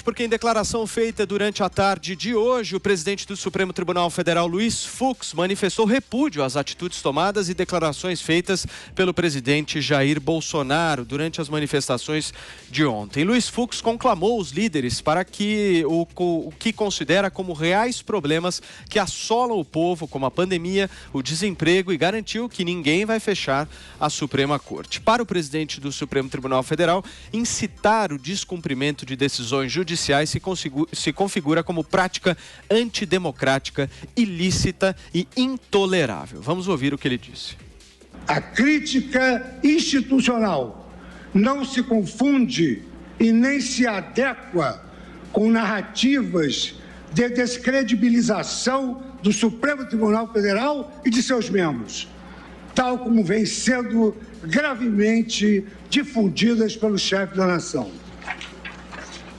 porque em declaração feita durante a tarde de hoje, o presidente do Supremo Tribunal Federal, Luiz Fux, manifestou repúdio às atitudes tomadas e declarações feitas pelo presidente Jair Bolsonaro durante as manifestações de ontem. Luiz Fux conclamou os líderes para que o que considera como reais problemas que assolam o povo, como a pandemia, o desemprego, e garantiu que ninguém vai fechar a Suprema Corte. Para o presidente do Supremo Tribunal Federal, incitar o descumprimento de decisões judiciais se configura como prática antidemocrática, ilícita e intolerável. Vamos ouvir o que ele disse. A crítica institucional não se confunde e nem se adequa com narrativas de descredibilização do Supremo Tribunal Federal e de seus membros, tal como vem sendo gravemente difundidas pelo chefe da nação.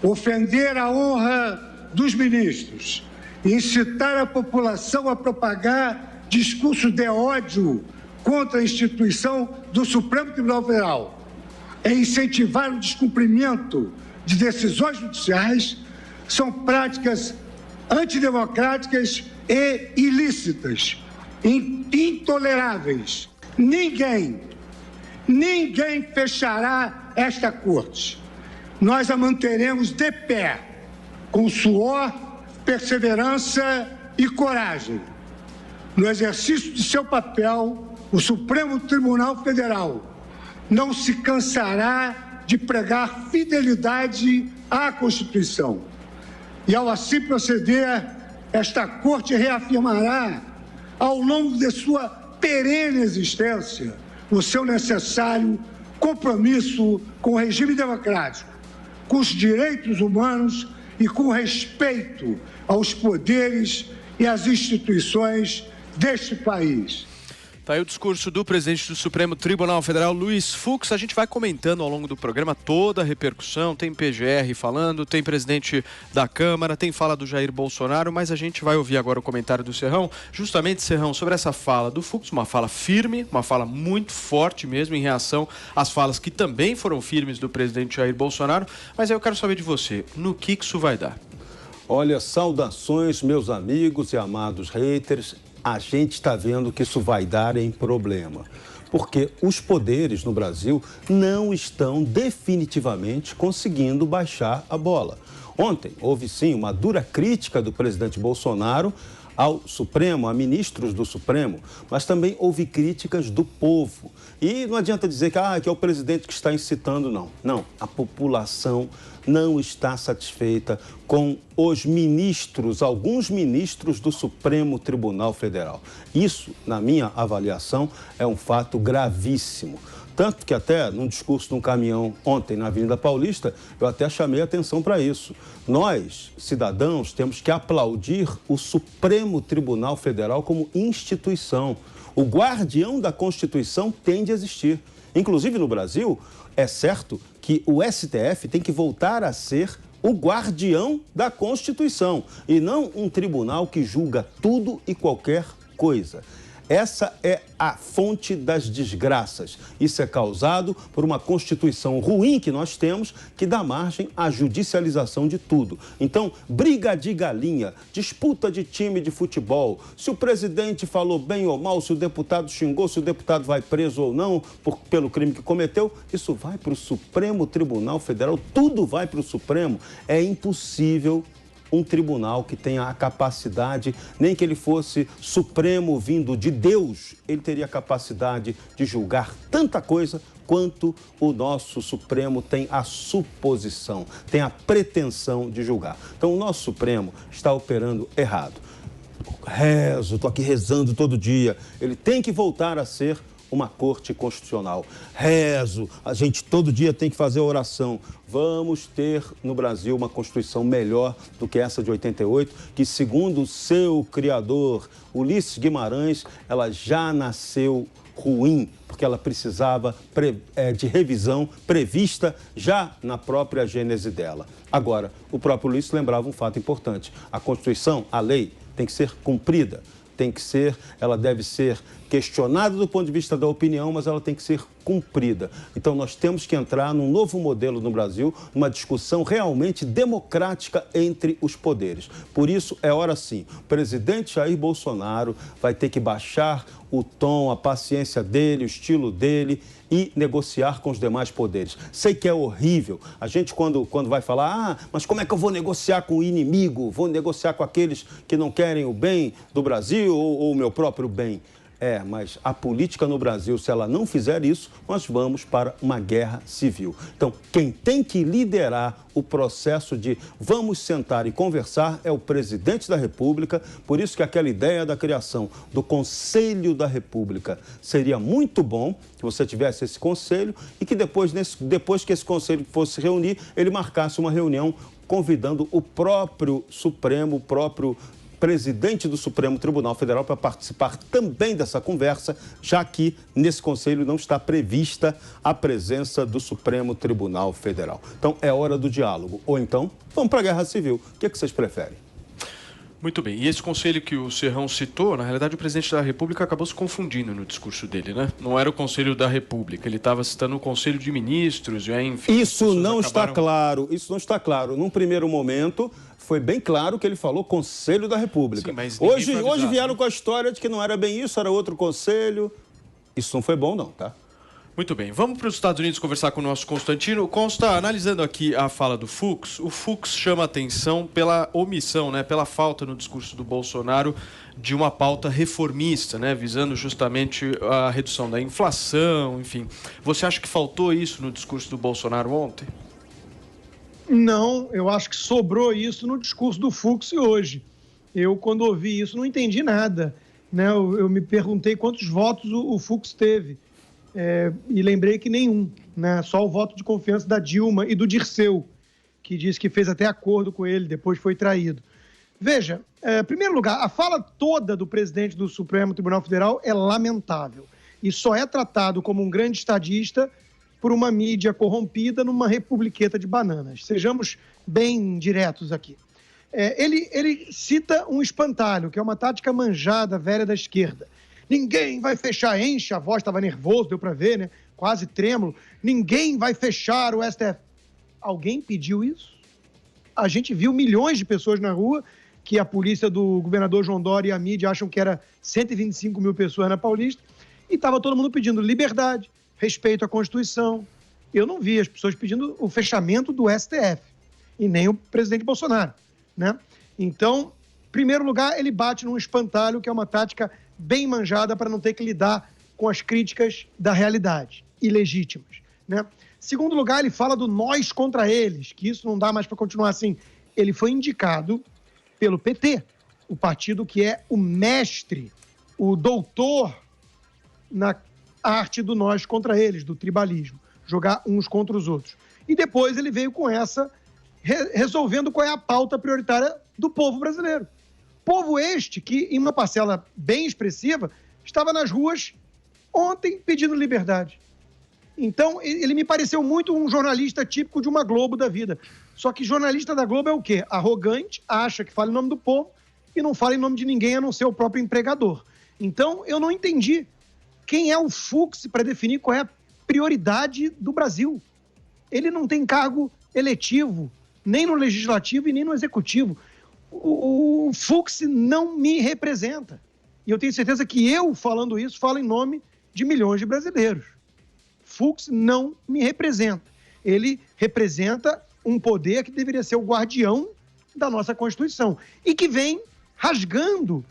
Ofender a honra dos ministros, incitar a população a propagar discurso de ódio contra a instituição do Supremo Tribunal Federal e incentivar o descumprimento de decisões judiciais são práticas antidemocráticas e ilícitas, intoleráveis. Ninguém fechará esta corte. Nós a manteremos de pé, com suor, perseverança e coragem. No exercício de seu papel, o Supremo Tribunal Federal não se cansará de pregar fidelidade à Constituição. E ao assim proceder, esta Corte reafirmará, ao longo de sua perene existência, o seu necessário compromisso com o regime democrático, com os direitos humanos e com respeito aos poderes e às instituições deste país. Tá aí o discurso do presidente do Supremo Tribunal Federal, Luiz Fux. A gente vai comentando ao longo do programa toda a repercussão. Tem PGR falando, tem presidente da Câmara, tem fala do Jair Bolsonaro, mas a gente vai ouvir agora o comentário do Serrão. Justamente, Serrão, sobre essa fala do Fux, uma fala firme, uma fala muito forte mesmo em reação às falas que também foram firmes do presidente Jair Bolsonaro. Mas aí eu quero saber de você, no que isso vai dar? Olha, saudações, meus amigos e amados haters. A gente está vendo que isso vai dar em problema, porque os poderes no Brasil não estão definitivamente conseguindo baixar a bola. Ontem houve sim uma dura crítica do presidente Bolsonaro ao Supremo, a ministros do Supremo, mas também houve críticas do povo. E não adianta dizer que é o presidente que está incitando, não. Não, a população não está satisfeita com os ministros, alguns ministros do Supremo Tribunal Federal. Isso, na minha avaliação, é um fato gravíssimo. Tanto que até num discurso num caminhão ontem na Avenida Paulista, eu até chamei atenção para isso. Nós, cidadãos, temos que aplaudir o Supremo Tribunal Federal como instituição. O guardião da Constituição tem de existir. Inclusive no Brasil, é certo que o STF tem que voltar a ser o guardião da Constituição e não um tribunal que julga tudo e qualquer coisa. Essa é a fonte das desgraças. Isso é causado por uma Constituição ruim que nós temos, que dá margem à judicialização de tudo. Então, briga de galinha, disputa de time de futebol, se o presidente falou bem ou mal, se o deputado xingou, se o deputado vai preso ou não pelo crime que cometeu, isso vai para o Supremo Tribunal Federal, tudo vai para o Supremo. É impossível um tribunal que tenha a capacidade, nem que ele fosse supremo vindo de Deus, ele teria a capacidade de julgar tanta coisa quanto o nosso Supremo tem a suposição, tem a pretensão de julgar. Então o nosso Supremo está operando errado. Rezo, estou aqui rezando todo dia. Ele tem que voltar a ser uma corte constitucional. Rezo, a gente todo dia tem que fazer oração. Vamos ter no Brasil uma Constituição melhor do que essa de 88, que segundo o seu criador, Ulisses Guimarães, ela já nasceu ruim, porque ela precisava de revisão prevista já na própria gênese dela. Agora, o próprio Ulisses lembrava um fato importante. A Constituição, a lei, tem que ser cumprida. Ela deve ser questionada do ponto de vista da opinião, mas ela tem que ser cumprida. Então, nós temos que entrar num novo modelo no Brasil, numa discussão realmente democrática entre os poderes. Por isso, é hora sim, o presidente Jair Bolsonaro vai ter que baixar o tom, a paciência dele, o estilo dele e negociar com os demais poderes. Sei que é horrível. A gente, quando vai falar, mas como é que eu vou negociar com o inimigo? Vou negociar com aqueles que não querem o bem do Brasil ou o meu próprio bem? Mas a política no Brasil, se ela não fizer isso, nós vamos para uma guerra civil. Então, quem tem que liderar o processo de vamos sentar e conversar é o presidente da República. Por isso que aquela ideia da criação do Conselho da República seria muito bom que você tivesse esse conselho e que depois que esse conselho fosse se reunir, ele marcasse uma reunião convidando o próprio Supremo, o próprio presidente do Supremo Tribunal Federal para participar também dessa conversa, já que nesse conselho não está prevista a presença do Supremo Tribunal Federal. Então, é hora do diálogo. Ou então, vamos para a guerra civil. O que vocês preferem? Muito bem. E esse conselho que o Serrão citou, na realidade, o presidente da República acabou se confundindo no discurso dele, né? Não era o Conselho da República, ele estava citando o Conselho de Ministros, enfim... Isso não está claro, isso não está claro. Num primeiro momento, foi bem claro que ele falou Conselho da República. Sim, mas hoje vieram com a história de que não era bem isso, era outro conselho. Isso não foi bom, não, tá? Muito bem, vamos para os Estados Unidos conversar com o nosso Constantino. Consta, analisando aqui a fala do Fux, o Fux chama atenção pela omissão, pela falta no discurso do Bolsonaro de uma pauta reformista, visando justamente a redução da inflação, enfim. Você acha que faltou isso no discurso do Bolsonaro ontem? Não, eu acho que sobrou isso no discurso do Fux hoje. Eu, quando ouvi isso, não entendi nada. Eu me perguntei quantos votos o Fux teve. E lembrei que nenhum, só o voto de confiança da Dilma e do Dirceu, que disse que fez até acordo com ele, depois foi traído. Veja, em primeiro lugar, a fala toda do presidente do Supremo Tribunal Federal é lamentável e só é tratado como um grande estadista por uma mídia corrompida numa republiqueta de bananas. Sejamos bem diretos aqui. Ele cita um espantalho, que é uma tática manjada, velha da esquerda. Ninguém vai fechar, enche, a voz estava nervoso, deu para ver, quase trêmulo. Ninguém vai fechar o STF. Alguém pediu isso? A gente viu milhões de pessoas na rua, que a polícia do governador João Dória e a mídia acham que era 125 mil pessoas na Paulista, e estava todo mundo pedindo liberdade, respeito à Constituição. Eu não vi as pessoas pedindo o fechamento do STF, e nem o presidente Bolsonaro, Então, em primeiro lugar, ele bate num espantalho, que é uma tática bem manjada para não ter que lidar com as críticas da realidade, ilegítimas, Segundo lugar, ele fala do nós contra eles, que isso não dá mais para continuar assim. Ele foi indicado pelo PT, o partido que é o mestre, o doutor na arte do nós contra eles, do tribalismo, jogar uns contra os outros. E depois ele veio com essa, resolvendo qual é a pauta prioritária do povo brasileiro. Povo este que, em uma parcela bem expressiva, estava nas ruas ontem pedindo liberdade. Então, ele me pareceu muito um jornalista típico de uma Globo da vida. Só que jornalista da Globo é o quê? Arrogante, acha que fala em nome do povo e não fala em nome de ninguém a não ser o próprio empregador. Então, eu não entendi quem é o Fux para definir qual é a prioridade do Brasil. Ele não tem cargo eletivo, nem no Legislativo e nem no Executivo. O Fux não me representa. E eu tenho certeza que eu, falando isso, falo em nome de milhões de brasileiros. Fux não me representa. Ele representa um poder que deveria ser o guardião da nossa Constituição e que vem rasgando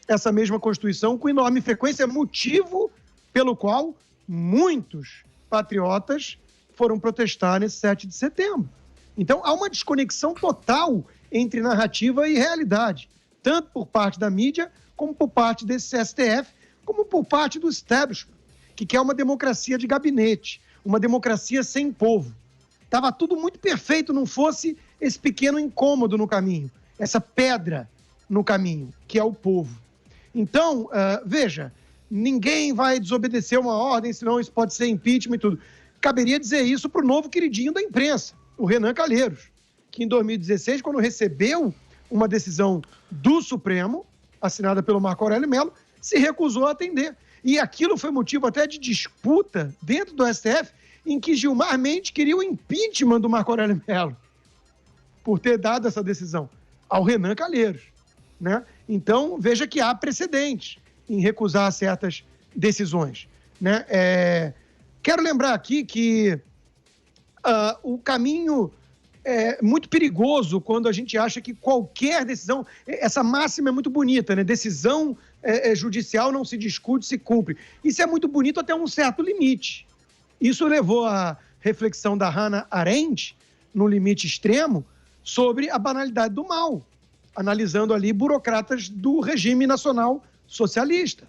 essa mesma Constituição com enorme frequência, motivo pelo qual muitos patriotas foram protestar nesse 7 de setembro. Então, há uma desconexão total entre narrativa e realidade, tanto por parte da mídia, como por parte desse STF, como por parte do establishment, que quer uma democracia de gabinete, uma democracia sem povo. Estava tudo muito perfeito, não fosse esse pequeno incômodo no caminho, essa pedra no caminho, que é o povo. Então, veja, ninguém vai desobedecer uma ordem, senão isso pode ser impeachment e tudo. Caberia dizer isso para o novo queridinho da imprensa, o Renan Calheiros, que em 2016, quando recebeu uma decisão do Supremo, assinada pelo Marco Aurélio Mello, se recusou a atender. E aquilo foi motivo até de disputa dentro do STF, em que Gilmar Mendes queria o impeachment do Marco Aurélio Mello, por ter dado essa decisão ao Renan Calheiros, né? Então, veja que há precedentes em recusar certas decisões, né? Quero lembrar aqui que o caminho é muito perigoso quando a gente acha que qualquer decisão... Essa máxima é muito bonita, né? Decisão judicial não se discute, se cumpre. Isso é muito bonito até um certo limite. Isso levou à reflexão da Hannah Arendt, no limite extremo, sobre a banalidade do mal, analisando ali burocratas do regime nacional socialista,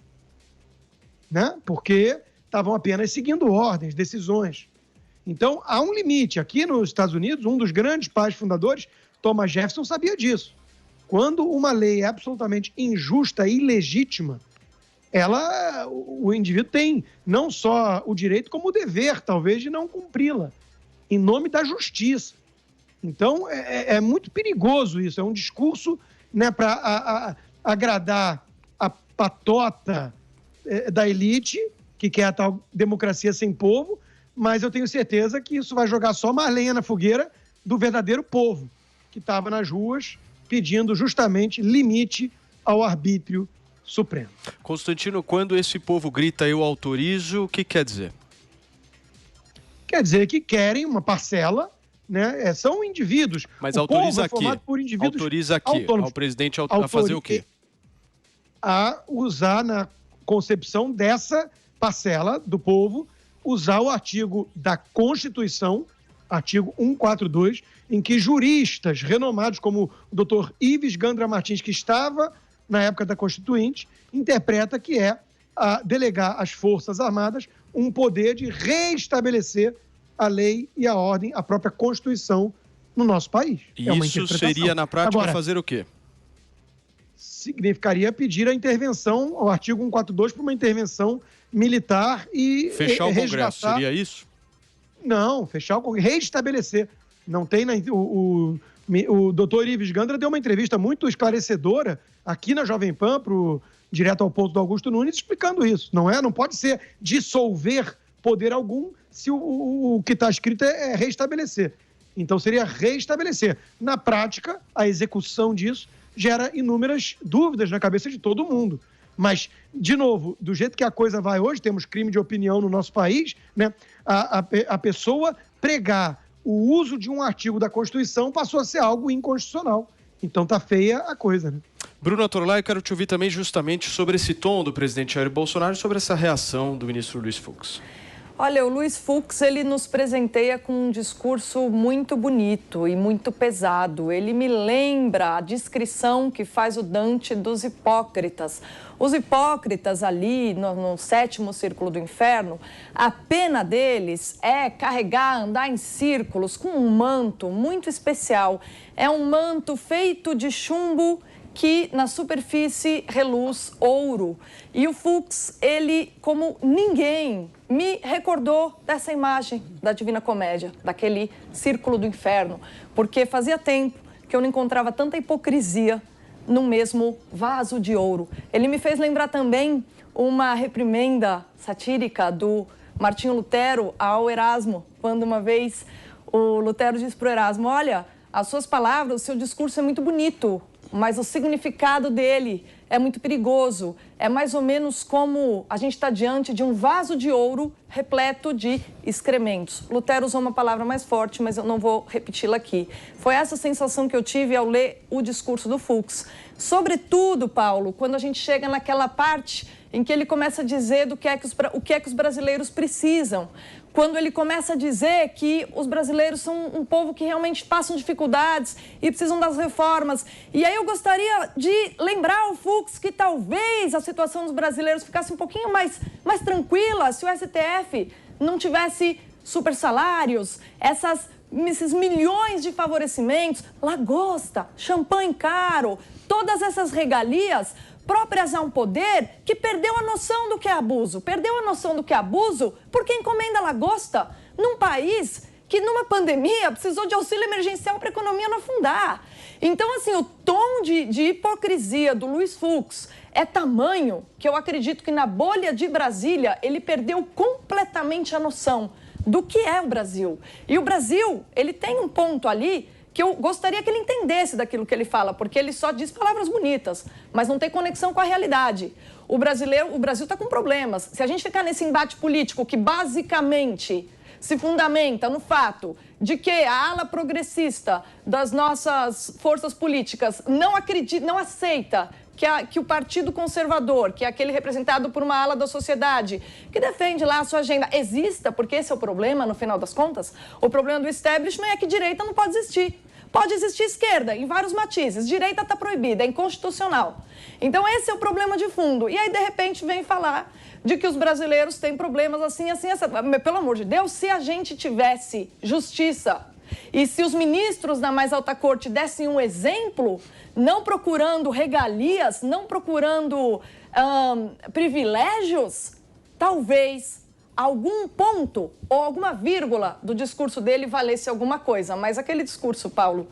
né? Porque estavam apenas seguindo ordens, decisões. Então, há um limite. Aqui nos Estados Unidos, um dos grandes pais fundadores, Thomas Jefferson, sabia disso. Quando uma lei é absolutamente injusta e ilegítima, o indivíduo tem não só o direito, como o dever, talvez, de não cumpri-la, em nome da justiça. Então, é muito perigoso isso. É um discurso, né, para agradar a patota da elite, que quer a tal democracia sem povo, mas eu tenho certeza que isso vai jogar só mais lenha na fogueira do verdadeiro povo, que estava nas ruas pedindo justamente limite ao arbítrio supremo. Constantino, quando esse povo grita eu autorizo, o que quer dizer? Quer dizer que querem uma parcela, né? São indivíduos. Mas o autoriza povo é formado por indivíduos autoriza aqui ao presidente a fazer o quê? A usar, na concepção dessa parcela do povo, usar o artigo da Constituição, artigo 142, em que juristas renomados como o Dr. Ives Gandra Martins, que estava na época da Constituinte, interpreta que é delegar às Forças Armadas um poder de reestabelecer a lei e a ordem, a própria Constituição no nosso país. E isso seria, na prática, agora, fazer o quê? Significaria pedir a intervenção, o artigo 142, para uma intervenção militar e fechar o Congresso, seria isso? Não, fechar o Congresso, reestabelecer. Não tem... O doutor Ives Gandra deu uma entrevista muito esclarecedora aqui na Jovem Pan, direto ao ponto do Augusto Nunes, explicando isso. Não pode ser dissolver poder algum se o que está escrito é reestabelecer. Então, seria reestabelecer. Na prática, a execução disso gera inúmeras dúvidas na cabeça de todo mundo. Mas, de novo, do jeito que a coisa vai hoje, temos crime de opinião no nosso país, né? A pessoa pregar o uso de um artigo da Constituição passou a ser algo inconstitucional. Então tá feia a coisa, né? Bruno Atorlai, eu quero te ouvir também justamente sobre esse tom do presidente Jair Bolsonaro e sobre essa reação do ministro Luiz Fux. Olha, o Luiz Fux, ele nos presenteia com um discurso muito bonito e muito pesado. Ele me lembra a descrição que faz o Dante dos hipócritas. Os hipócritas ali no 7º círculo do inferno, a pena deles é carregar, andar em círculos com um manto muito especial. É um manto feito de chumbo que na superfície reluz ouro. E o Fux, ele, como ninguém, me recordou dessa imagem da Divina Comédia, daquele círculo do inferno, porque fazia tempo que eu não encontrava tanta hipocrisia no mesmo vaso de ouro. Ele me fez lembrar também uma reprimenda satírica do Martinho Lutero ao Erasmo, quando uma vez o Lutero disse para o Erasmo: olha, as suas palavras, o seu discurso é muito bonito, mas o significado dele é muito perigoso. É mais ou menos como a gente está diante de um vaso de ouro repleto de excrementos. Lutero usou uma palavra mais forte, mas eu não vou repeti-la aqui. Foi essa sensação que eu tive ao ler o discurso do Fux. Sobretudo, Paulo, quando a gente chega naquela parte em que ele começa a dizer o que é que os brasileiros precisam. Quando ele começa a dizer que os brasileiros são um povo que realmente passam dificuldades e precisam das reformas. E aí eu gostaria de lembrar ao Fux que talvez a situação dos brasileiros ficasse um pouquinho mais tranquila se o STF não tivesse super salários, esses milhões de favorecimentos, lagosta, champanhe caro, todas essas regalias próprias a um poder que perdeu a noção do que é abuso. Perdeu a noção do que é abuso porque encomenda lagosta num país que numa pandemia precisou de auxílio emergencial para a economia não afundar. Então, assim, o tom de hipocrisia do Luiz Fux é tamanho que eu acredito que na bolha de Brasília ele perdeu completamente a noção do que é o Brasil. E o Brasil, ele tem um ponto ali que eu gostaria que ele entendesse daquilo que ele fala, porque ele só diz palavras bonitas, mas não tem conexão com a realidade. O Brasil está com problemas. Se a gente ficar nesse embate político que basicamente se fundamenta no fato de que a ala progressista das nossas forças políticas não aceita que o Partido Conservador, que é aquele representado por uma ala da sociedade, que defende lá a sua agenda, exista, porque esse é o problema, no final das contas. O problema do establishment é que direita não pode existir. Pode existir esquerda, em vários matizes. Direita está proibida, é inconstitucional. Então, esse é o problema de fundo. E aí, de repente, vem falar de que os brasileiros têm problemas assim, assim, assim. Pelo amor de Deus, se a gente tivesse justiça e se os ministros da mais alta corte dessem um exemplo, não procurando regalias, não procurando privilégios, talvez algum ponto ou alguma vírgula do discurso dele valesse alguma coisa. Mas aquele discurso, Paulo,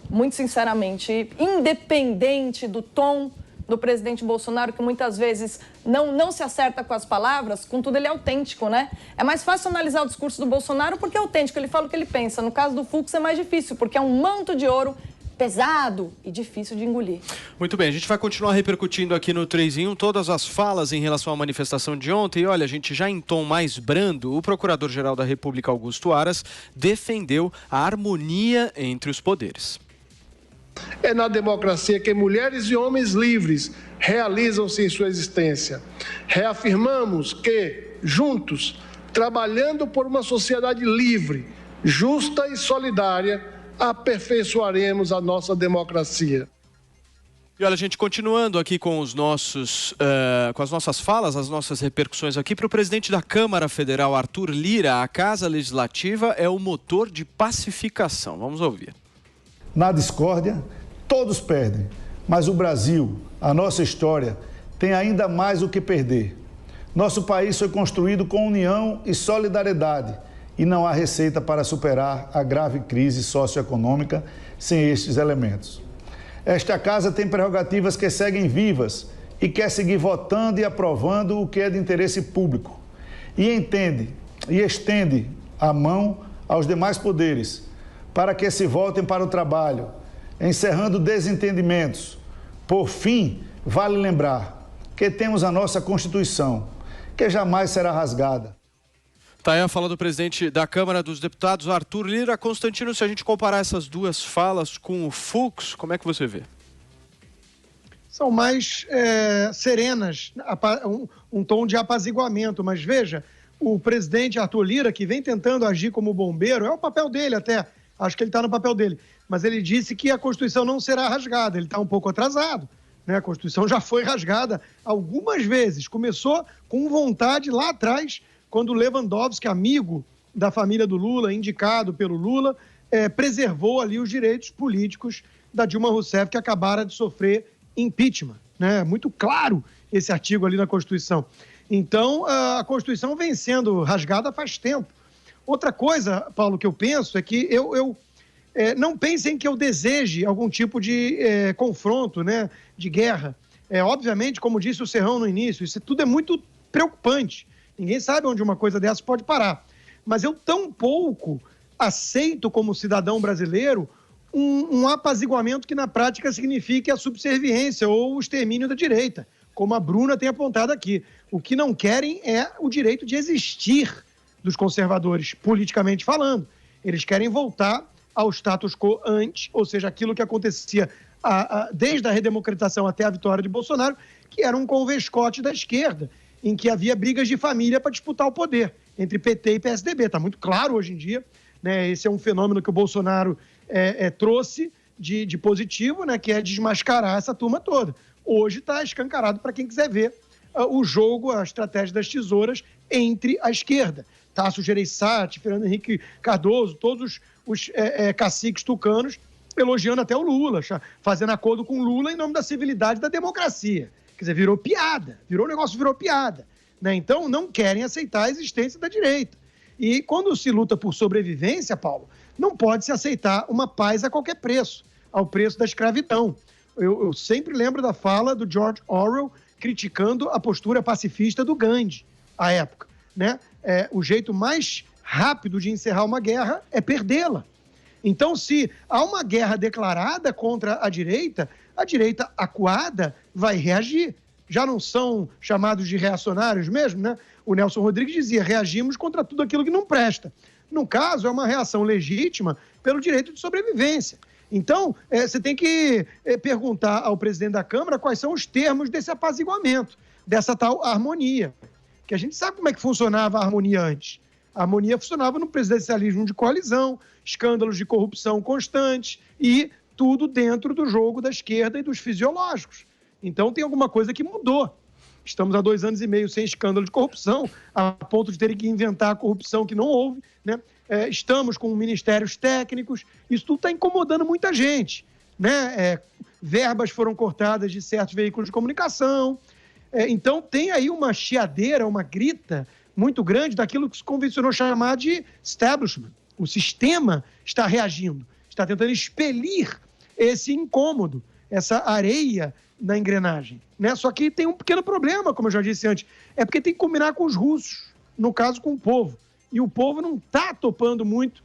muito sinceramente, independente do tom do presidente Bolsonaro, que muitas vezes não se acerta com as palavras, contudo ele é autêntico, né? É mais fácil analisar o discurso do Bolsonaro porque é autêntico, ele fala o que ele pensa. No caso do Fux é mais difícil, porque é um manto de ouro pesado e difícil de engolir. Muito bem, a gente vai continuar repercutindo aqui no 3 em 1 todas as falas em relação à manifestação de ontem. E olha, a gente já em tom mais brando, o Procurador-Geral da República, Augusto Aras, defendeu a harmonia entre os poderes. É na democracia que mulheres e homens livres realizam-se em sua existência. Reafirmamos que, juntos, trabalhando por uma sociedade livre, justa e solidária, aperfeiçoaremos a nossa democracia. E olha, gente, continuando aqui com as nossas falas, as nossas repercussões aqui, para o presidente da Câmara Federal, Arthur Lira, a Casa Legislativa é o motor de pacificação. Vamos ouvir. Na discórdia, todos perdem, mas o Brasil, a nossa história, tem ainda mais o que perder. Nosso país foi construído com união e solidariedade e não há receita para superar a grave crise socioeconômica sem estes elementos. Esta casa tem prerrogativas que seguem vivas e quer seguir votando e aprovando o que é de interesse público. E entende e estende a mão aos demais poderes para que se voltem para o trabalho, encerrando desentendimentos. Por fim, vale lembrar que temos a nossa Constituição, que jamais será rasgada. Tá aí a fala do presidente da Câmara dos Deputados, Arthur Lira. Constantino, se a gente comparar essas duas falas com o Fux, como é que você vê? São mais serenas, um tom de apaziguamento, mas veja, o presidente Arthur Lira, que vem tentando agir como bombeiro, é o papel dele até, acho que ele está no papel dele, mas ele disse que a Constituição não será rasgada, ele está um pouco atrasado, né? A Constituição já foi rasgada algumas vezes, começou com vontade lá atrás, quando Lewandowski, amigo da família do Lula, indicado pelo Lula, preservou ali os direitos políticos da Dilma Rousseff, que acabara de sofrer impeachment, né? Muito claro esse artigo ali na Constituição. Então, a Constituição vem sendo rasgada faz tempo. Outra coisa, Paulo, que eu penso é que não pensem que eu deseje algum tipo de confronto, né, de guerra. Obviamente, como disse o Serrão no início, isso tudo é muito preocupante. Ninguém sabe onde uma coisa dessa pode parar. Mas eu tampouco aceito como cidadão brasileiro um apaziguamento que na prática signifique a subserviência ou o extermínio da direita, como a Bruna tem apontado aqui. O que não querem é o direito de existir dos conservadores, politicamente falando. Eles querem voltar ao status quo antes, ou seja, aquilo que acontecia desde a redemocratização até a vitória de Bolsonaro, que era um convescote da esquerda, em que havia brigas de família para disputar o poder entre PT e PSDB. Está muito claro hoje em dia, né? Esse é um fenômeno que o Bolsonaro trouxe de positivo, né? Que é desmascarar essa turma toda. Hoje está escancarado para quem quiser ver o jogo, a estratégia das tesouras entre a esquerda. Tasso Gereissati, Fernando Henrique Cardoso, todos os caciques tucanos elogiando até o Lula, fazendo acordo com o Lula em nome da civilidade e da democracia. Quer dizer, virou piada, virou piada. Né? Então, não querem aceitar a existência da direita. E quando se luta por sobrevivência, Paulo, não pode se aceitar uma paz a qualquer preço, ao preço da escravidão. Eu sempre lembro da fala do George Orwell criticando a postura pacifista do Gandhi, à época, né? O jeito mais rápido de encerrar uma guerra é perdê-la. Então, se há uma guerra declarada contra a direita acuada vai reagir. Já não são chamados de reacionários mesmo, né? O Nelson Rodrigues dizia, reagimos contra tudo aquilo que não presta. No caso, é uma reação legítima pelo direito de sobrevivência. Então, você tem que perguntar ao presidente da Câmara quais são os termos desse apaziguamento, dessa tal harmonia. Que a gente sabe como é que funcionava a harmonia antes. A harmonia funcionava no presidencialismo de coalizão, escândalos de corrupção constantes e tudo dentro do jogo da esquerda e dos fisiológicos. Então, tem alguma coisa que mudou. Estamos há 2 anos e meio sem escândalo de corrupção, a ponto de terem que inventar a corrupção que não houve, né? Estamos com ministérios técnicos, isso tudo está incomodando muita gente, né? Verbas foram cortadas de certos veículos de comunicação. Então, tem aí uma chiadeira, uma grita muito grande daquilo que se convencionou chamar de establishment. O sistema está reagindo, está tentando expelir esse incômodo, essa areia na engrenagem, né? Só que tem um pequeno problema, como eu já disse antes, é porque tem que combinar com os russos, no caso com o povo. E o povo não está topando muito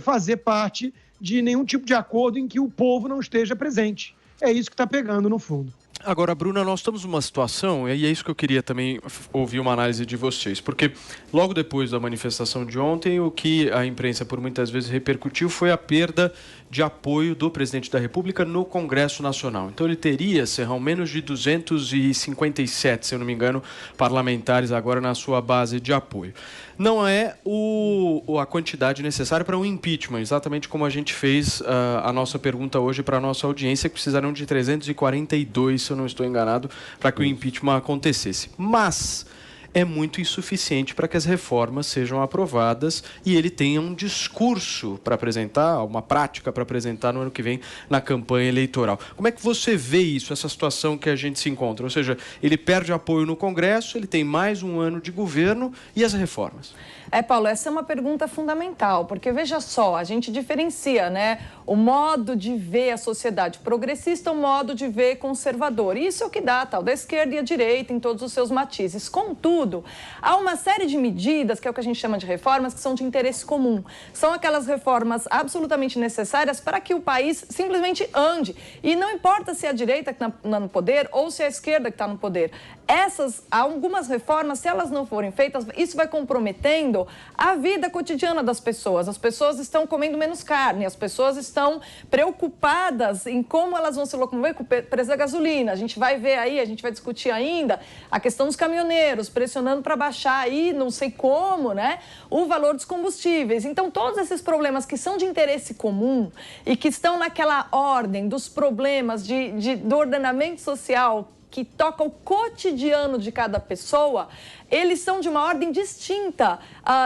fazer parte de nenhum tipo de acordo em que o povo não esteja presente. É isso que está pegando no fundo. Agora, Bruna, nós estamos numa situação, e é isso que eu queria também ouvir uma análise de vocês, porque logo depois da manifestação de ontem, o que a imprensa por muitas vezes repercutiu foi a perda de apoio do presidente da República no Congresso Nacional. Então ele teria, Serrão, menos de 257, se eu não me engano, parlamentares agora na sua base de apoio. Não é a quantidade necessária para um impeachment, exatamente como a gente fez a nossa pergunta hoje para a nossa audiência, que precisarão de 342, se eu não estou enganado, para que o impeachment acontecesse. Mas é muito insuficiente para que as reformas sejam aprovadas e ele tenha um discurso para apresentar, uma prática para apresentar no ano que vem na campanha eleitoral. Como é que você vê isso, essa situação que a gente se encontra? Ou seja, ele perde apoio no Congresso, ele tem mais um ano de governo e as reformas? Paulo, essa é uma pergunta fundamental, porque veja só, a gente diferencia, né, o modo de ver a sociedade progressista, o modo de ver conservador. Isso é o que dá a tal da esquerda e a direita em todos os seus matizes. Contudo, há uma série de medidas, que é o que a gente chama de reformas, que são de interesse comum. São aquelas reformas absolutamente necessárias para que o país simplesmente ande. E não importa se é a direita que está no poder ou se é a esquerda que está no poder. Algumas reformas, se elas não forem feitas, isso vai comprometendo a vida cotidiana das pessoas. As pessoas estão comendo menos carne, as pessoas estão preocupadas em como elas vão se locomover com o preço da gasolina. A gente vai ver aí, a gente vai discutir ainda a questão dos caminhoneiros, pressionando para baixar aí, não sei como, né, o valor dos combustíveis. Então, todos esses problemas que são de interesse comum e que estão naquela ordem dos problemas do ordenamento social que toca o cotidiano de cada pessoa, eles são de uma ordem distinta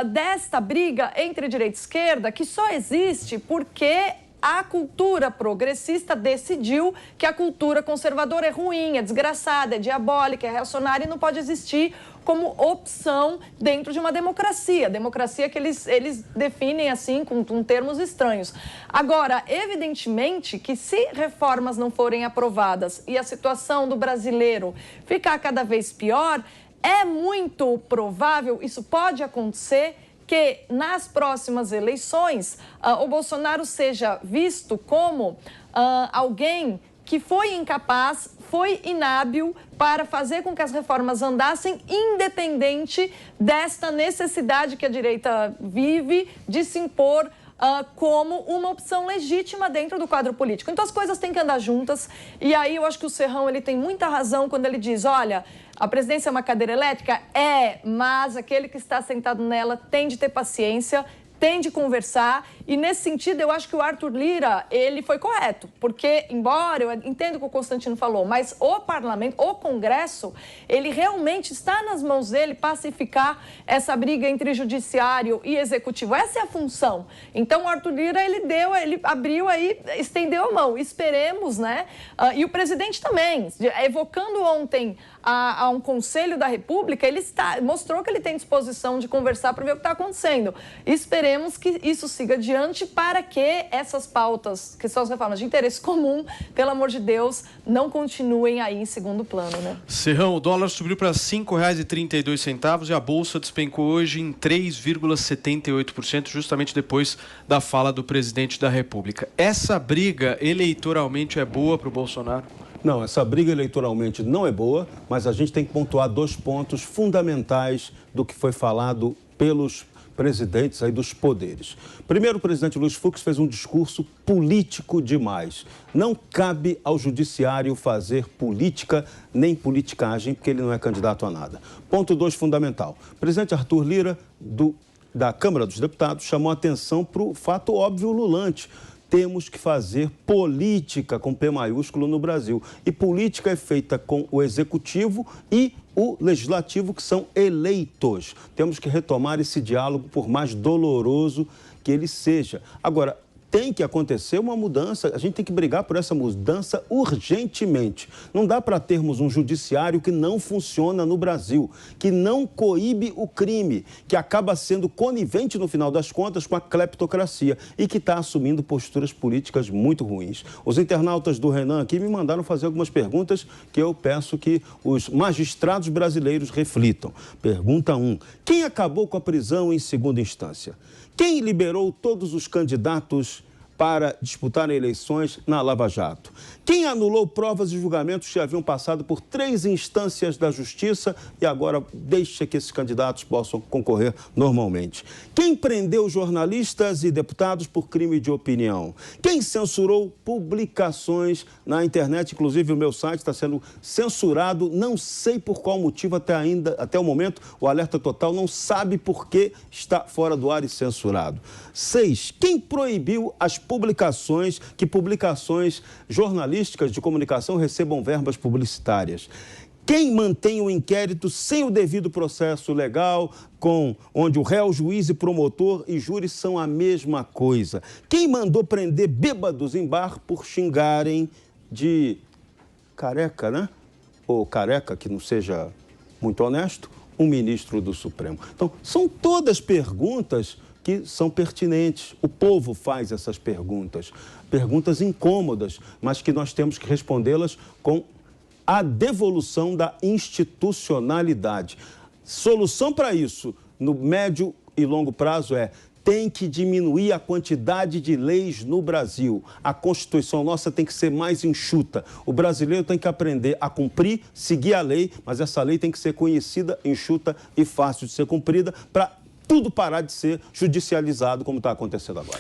desta briga entre direita e esquerda, que só existe porque a cultura progressista decidiu que a cultura conservadora é ruim, é desgraçada, é diabólica, é reacionária e não pode existir como opção dentro de uma democracia. Democracia que eles definem assim, com termos estranhos. Agora, evidentemente que se reformas não forem aprovadas e a situação do brasileiro ficar cada vez pior, é muito provável, isso pode acontecer, que nas próximas eleições o Bolsonaro seja visto como alguém que foi incapaz, foi inábil para fazer com que as reformas andassem, independente desta necessidade que a direita vive de se impor como uma opção legítima dentro do quadro político. Então as coisas têm que andar juntas e aí eu acho que o Serrão ele tem muita razão quando ele diz, olha, a presidência é uma cadeira elétrica? Mas aquele que está sentado nela tem de ter paciência, tem de conversar e nesse sentido eu acho que o Arthur Lira, ele foi correto, porque embora eu entendo o que o Constantino falou, mas o parlamento, o Congresso, ele realmente está nas mãos dele pacificar essa briga entre judiciário e executivo, essa é a função. Então o Arthur Lira, ele abriu aí, estendeu a mão, esperemos, né? E o presidente também, evocando ontem a um Conselho da República, ele mostrou que ele tem disposição de conversar para ver o que está acontecendo. Esperemos que isso siga adiante para que essas pautas, que são as reformas de interesse comum, pelo amor de Deus, não continuem aí em segundo plano, né? Serrão, o dólar subiu para R$ 5,32 e a Bolsa despencou hoje em 3,78%, justamente depois da fala do presidente da República. Essa briga eleitoralmente é boa para o Bolsonaro? Não, essa briga eleitoralmente não é boa, mas a gente tem que pontuar 2 pontos fundamentais do que foi falado pelos presidentes aí dos poderes. Primeiro, o presidente Luiz Fux fez um discurso político demais. Não cabe ao judiciário fazer política nem politicagem, porque ele não é candidato a nada. Ponto 2 fundamental. O presidente Arthur Lira, da Câmara dos Deputados, chamou a atenção para o fato óbvio lulante. Temos que fazer política com P maiúsculo no Brasil. E política é feita com o executivo e o legislativo, que são eleitos. Temos que retomar esse diálogo, por mais doloroso que ele seja. Agora, tem que acontecer uma mudança, a gente tem que brigar por essa mudança urgentemente. Não dá para termos um judiciário que não funciona no Brasil, que não coíbe o crime, que acaba sendo conivente, no final das contas, com a cleptocracia e que está assumindo posturas políticas muito ruins. Os internautas do Renan aqui me mandaram fazer algumas perguntas que eu peço que os magistrados brasileiros reflitam. Pergunta 1. Quem acabou com a prisão em segunda instância? Quem liberou todos os candidatos para disputar eleições na Lava Jato? Quem anulou provas e julgamentos que haviam passado por 3 instâncias da Justiça e agora deixa que esses candidatos possam concorrer normalmente? Quem prendeu jornalistas e deputados por crime de opinião? Quem censurou publicações na internet? Inclusive, o meu site está sendo censurado, não sei por qual motivo até o momento, o Alerta Total não sabe por que está fora do ar e censurado. 6. Quem proibiu as publicações jornalísticas de comunicação recebam verbas publicitárias? Quem mantém o inquérito sem o devido processo legal, onde o réu, juiz e promotor e júri são a mesma coisa? Quem mandou prender bêbados em bar por xingarem de careca, né? Ou careca, que não seja muito honesto, um ministro do Supremo? Então, são todas perguntas que são pertinentes. O povo faz essas perguntas incômodas, mas que nós temos que respondê-las com a devolução da institucionalidade. Solução para isso, no médio e longo prazo, tem que diminuir a quantidade de leis no Brasil. A Constituição nossa tem que ser mais enxuta. O brasileiro tem que aprender a cumprir, seguir a lei, mas essa lei tem que ser conhecida, enxuta e fácil de ser cumprida para tudo parar de ser judicializado, como está acontecendo agora.